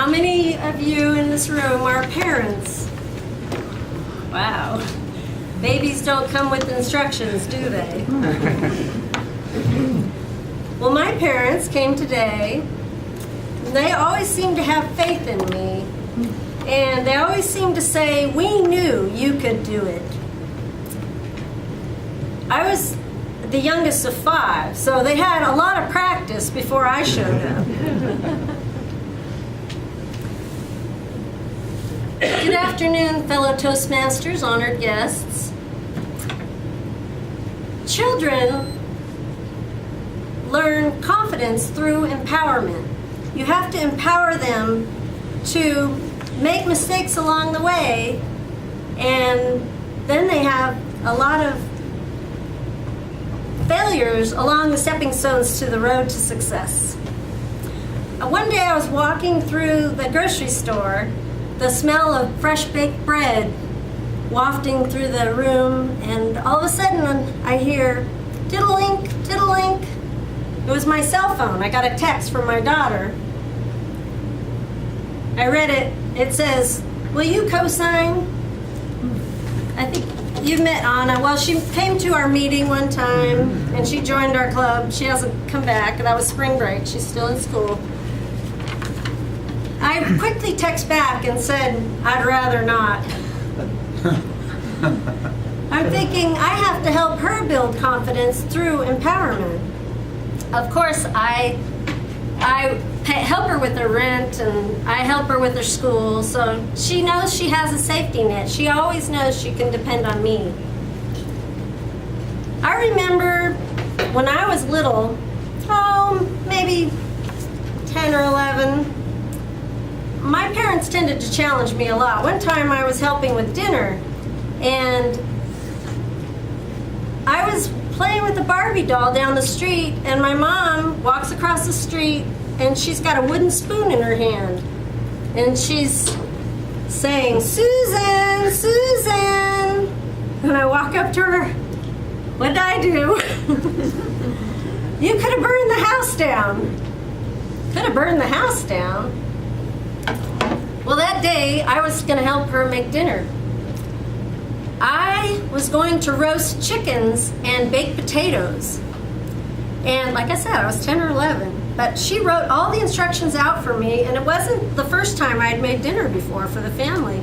How many of you in this room are parents? Wow. Babies don't come with instructions, do they? Well, my parents came today. They always seem to have faith in me. And they always seem to say, we knew you could do it. I was the youngest of 5, so they had a lot of practice before I showed up. Good afternoon, fellow Toastmasters, honored guests. Children learn confidence through empowerment. You have to empower them to make mistakes along the way, and then they have a lot of failures along the stepping stones to the road to success. One day I was walking through the grocery store, the smell of fresh baked bread wafting through the room, and all of a sudden I hear tiddle-link, tiddle-link. It was my cell phone. I got a text from my daughter. I read it. It says, will you co-sign? I think you've met Anna. Well, she came to our meeting one time, and she joined our club. She hasn't come back. That was spring break. She's still in school. I quickly text back and said, I'd rather not. I'm thinking I have to help her build confidence through empowerment. Of course, I help her with her rent, and I help her with her school, so she knows she has a safety net. She always knows she can depend on me. I remember when I was little, maybe 10 or 11, my parents tended to challenge me a lot. One time I was helping with dinner, and I was playing with a Barbie doll down the street, and my mom walks across the street, and she's got a wooden spoon in her hand, and she's saying, Susan, Susan. And I walk up to her. What did I do? You could have burned the house down. Could have burned the house down. Well, that day I was going to help her make dinner. I was going to roast chickens and bake potatoes. And like I said, I was 10 or 11. But she wrote all the instructions out for me, and it wasn't the first time I had made dinner before for the family.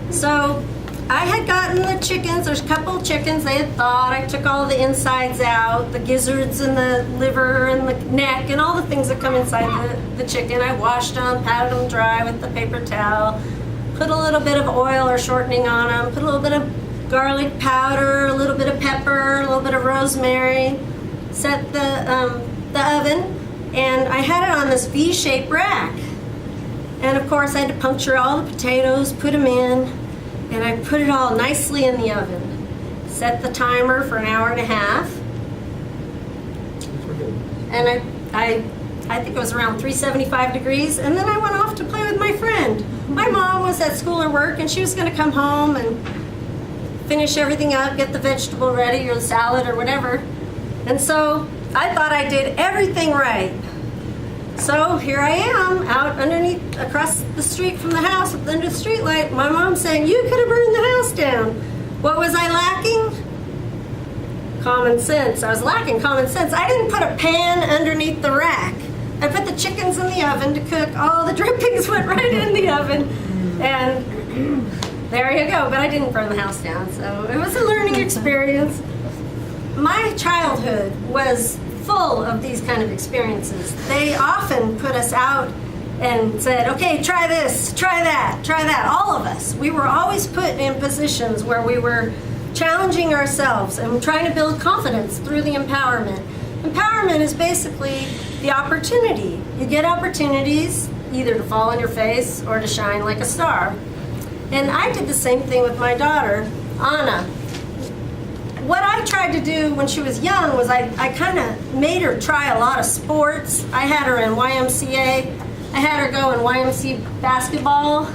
So I had gotten the chickens. There's a couple of chickens they had thawed. I took all the insides out, the gizzards and the liver and the neck and all the things that come inside the chicken. I washed them, patted them dry with the paper towel, put a little bit of oil or shortening on them, put a little bit of garlic powder, a little bit of pepper, a little bit of rosemary, set the oven, and I had it on this V-shaped rack. And of course I had to puncture all the potatoes, put them in, and I put it all nicely in the oven. Set the timer for an hour and a half. And I think it was around 375 degrees, and then I went off to play with my friend. My mom was at school or work, and she was gonna come home and finish everything up, get the vegetable ready or the salad or whatever. And so I thought I did everything right. So here I am out underneath, across the street from the house under the street light. My mom's saying, you could have burned the house down. What was I lacking? Common sense. I was lacking common sense. I didn't put a pan underneath the rack. I put the chickens in the oven to cook. All the drippings went right in the oven. And there you go. But I didn't burn the house down. So it was a learning experience. My childhood was full of these kind of experiences. They often put us out and said, okay, try this, try that, all of us. We were always put in positions where we were challenging ourselves and trying to build confidence through the empowerment. Empowerment is basically the opportunity. You get opportunities either to fall on your face or to shine like a star. And I did the same thing with my daughter, Anna. What I tried to do when she was young was I kind of made her try a lot of sports. I had her in YMCA. I had her go in YMCA basketball,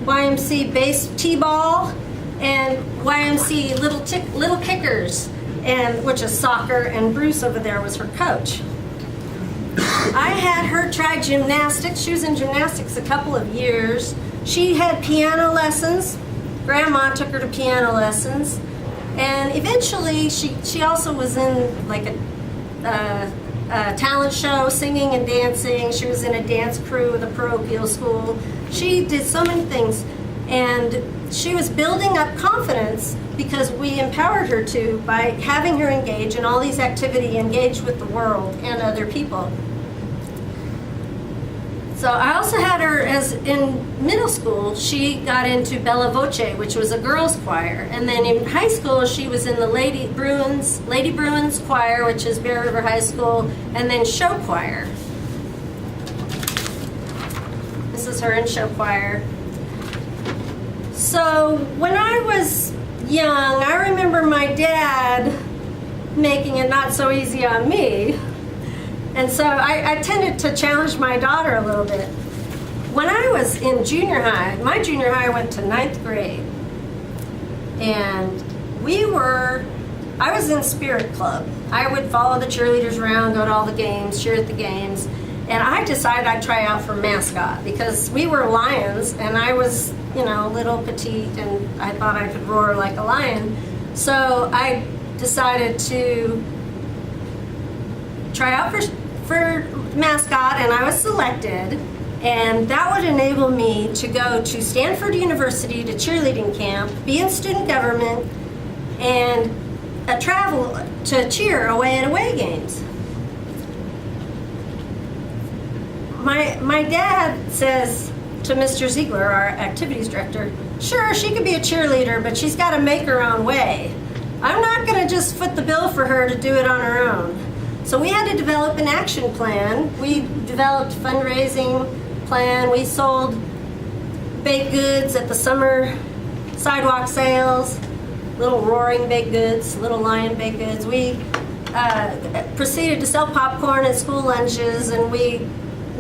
YMCA base t-ball, and YMCA little kickers, and which is soccer, and Bruce over there was her coach. I had her try gymnastics. She was in gymnastics a couple of years. She had piano lessons. Grandma took her to piano lessons. And eventually, she also was in like a talent show, singing and dancing. She was in a dance crew with a parochial school. She did so many things. And she was building up confidence because we empowered her to by having her engage in all these activities, engage with the world and other people. So I also had her as in middle school, she got into Bella Voce, which was a girls choir. And then in high school, she was in the Lady Bruins choir, which is Bear River High School, and then show choir. This is her in show choir. So when I was young, I remember my dad making it not so easy on me. And so I tended to challenge my daughter a little bit. When I was in junior high, my junior high went to 9th grade. And I was in Spirit Club. I would follow the cheerleaders around, go to all the games, cheer at the games. And I decided I'd try out for mascot because we were lions and I was, little petite and I thought I could roar like a lion. So I decided to try out for mascot, and I was selected, and that would enable me to go to Stanford University to cheerleading camp, be in student government, and travel to cheer away at away games. My dad says to Mr. Ziegler, our activities director, sure, she could be a cheerleader, but she's got to make her own way. I'm not going to just foot the bill for her to do it on her own. So we had to develop an action plan. We developed fundraising plan. We sold baked goods at the summer sidewalk sales, little roaring baked goods, little lion baked goods. We proceeded to sell popcorn at school lunches, and we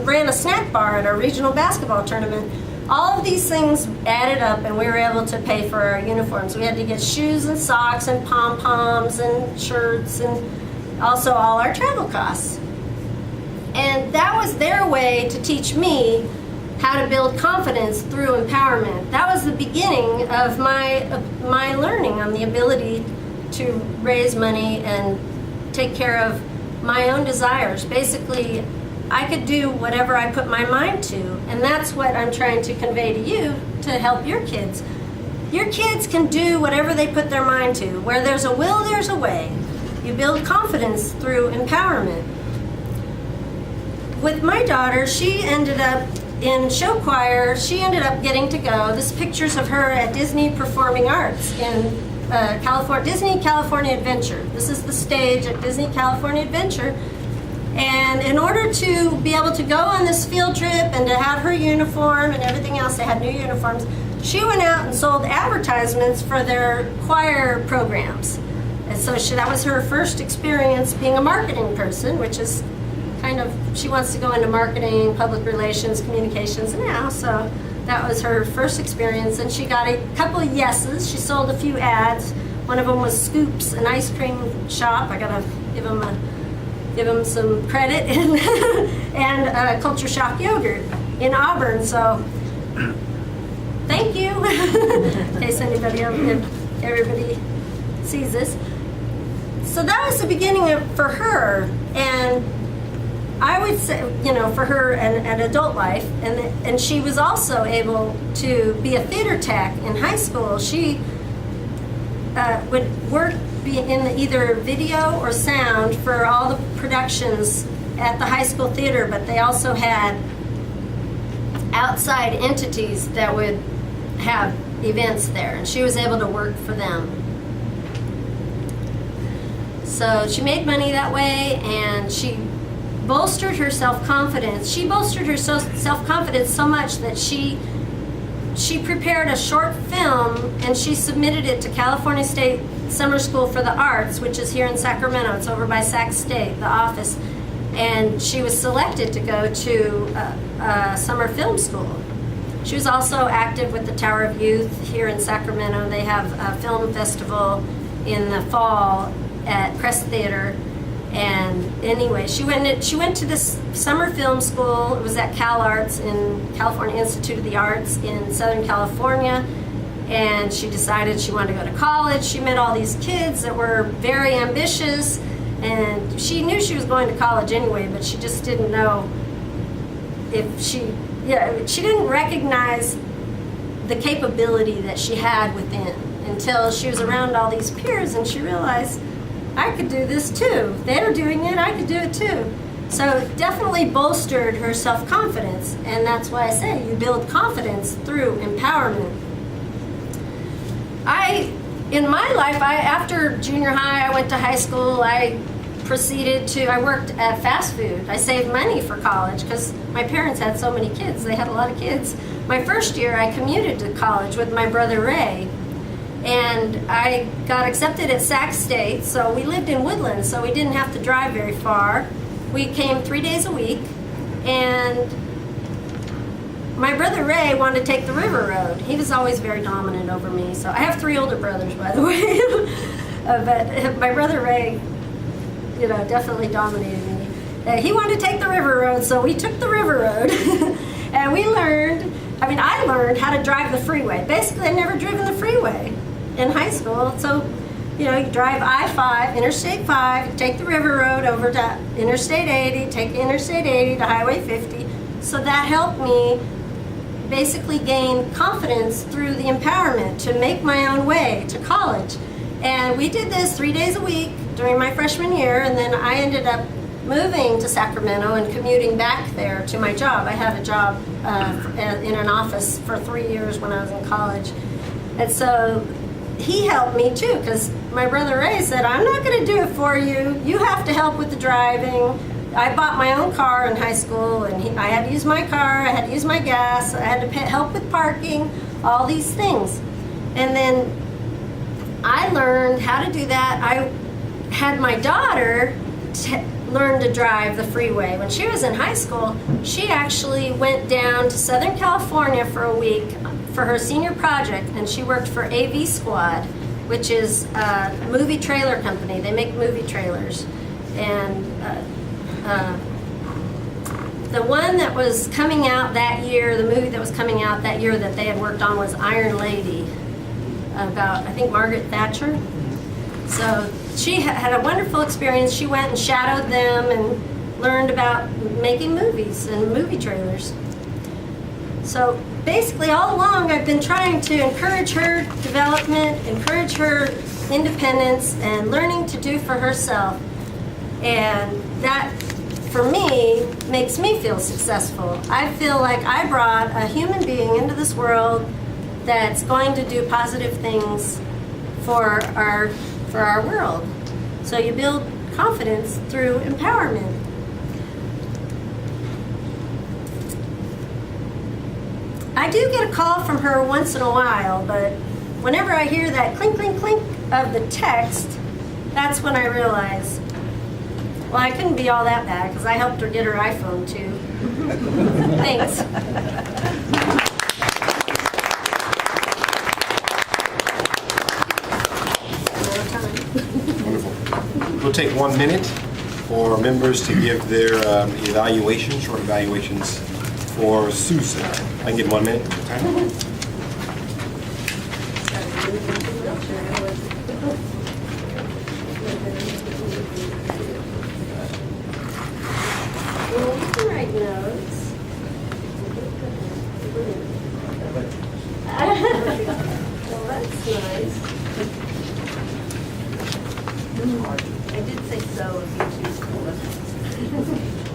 ran a snack bar at our regional basketball tournament. All of these things added up, and we were able to pay for our uniforms. We had to get shoes and socks and pom-poms and shirts and also all our travel costs. And that was their way to teach me how to build confidence through empowerment. That was the beginning of my learning on the ability to raise money and take care of my own desires. Basically, I could do whatever I put my mind to, and that's what I'm trying to convey to you to help your kids. Your kids can do whatever they put their mind to. Where there's a will, there's a way. You build confidence through empowerment. With my daughter, she ended up in show choir. She ended up getting to go. This pictures of her at Disney Performing Arts in Disney California Adventure. This is the stage at Disney California Adventure. And in order to be able to go on this field trip and to have her uniform and everything else, they had new uniforms, she went out and sold advertisements for their choir programs. And so that was her first experience being a marketing person, which is she wants to go into marketing, public relations, communications now. So that was her first experience, and she got a couple of yeses. She sold a few ads. One of them was Scoops, an ice cream shop. I gotta give them some credit, and Culture Shock yogurt in Auburn. So thank you, in case everybody sees this. So that was the beginning for her, and I would say, for her an adult life, and she was also able to be a theater tech in high school. She would work in either video or sound for all the productions at the high school theater, but they also had outside entities that would have events there, and she was able to work for them. So she made money that way, and she bolstered her self-confidence. She bolstered her self-confidence so much that she prepared a short film, and she submitted it to California State Summer School for the Arts, which is here in Sacramento. It's over by Sac State, the office. And she was selected to go to summer film school. She was also active with the Tower of Youth here in Sacramento. They have a film festival in the fall at Crest Theater. And anyway, she went to this summer film school. It was at Cal Arts in California Institute of the Arts in Southern California. And she decided she wanted to go to college. She met all these kids that were very ambitious, and she knew she was going to college anyway, but she just didn't know if she didn't recognize the capability that she had within until she was around all these peers and she realized, I could do this too. They're doing it, I could do it too. So it definitely bolstered her self-confidence, and that's why I say you build confidence through empowerment. In my life, after junior high, I went to high school. I worked at fast food. I saved money for college because my parents had so many kids. They had a lot of kids. My first year, I commuted to college with my brother Ray. And I got accepted at Sac State, so we lived in Woodland, so we didn't have to drive very far. We came 3 days a week, and my brother Ray wanted to take the river road. He was always very dominant over me. So I have 3 older brothers, by the way. But my brother Ray, definitely dominated me. He wanted to take the river road, so we took the river road. And I learned how to drive the freeway. Basically, I'd never driven the freeway in high school. So, you drive I-5, Interstate 5, take the river road over to Interstate 80, take Interstate 80 to Highway 50. So that helped me basically gain confidence through the empowerment to make my own way to college. And we did this 3 days a week during my freshman year, and then I ended up moving to Sacramento and commuting back there to my job. I had a job in an office for 3 years when I was in college. And so he helped me too, because my brother Ray said, I'm not going to do it for you. You have to help with the driving. I bought my own car in high school, and I had to use my car, I had to use my gas, I had to help with parking, all these things. And then I learned how to do that. I had my daughter learn to drive the freeway. When she was in high school, she actually went down to Southern California for a week for her senior project, and she worked for AV Squad, which is a movie trailer company. They make movie trailers. And the one that was coming out that year, the movie that was coming out that year that they had worked on was Iron Lady, about, I think, Margaret Thatcher. So she had a wonderful experience. She went and shadowed them and learned about making movies and movie trailers. So basically all along I've been trying to encourage her development, encourage her independence, and learning to do for herself. And that, for me, makes me feel successful. I feel like I brought a human being into this world that's going to do positive things for our world. So you build confidence through empowerment. I do get a call from her once in a while, but whenever I hear that clink, clink, clink of the text, that's when I realize, well, I couldn't be all that bad because I helped her get her iPhone too. Thanks. Wonderful. We'll take 1 minute for members to give their evaluations, short evaluations for Susan. I can give 1 minute. Well, you can write notes. Well, that's nice. I did say so if you choose to.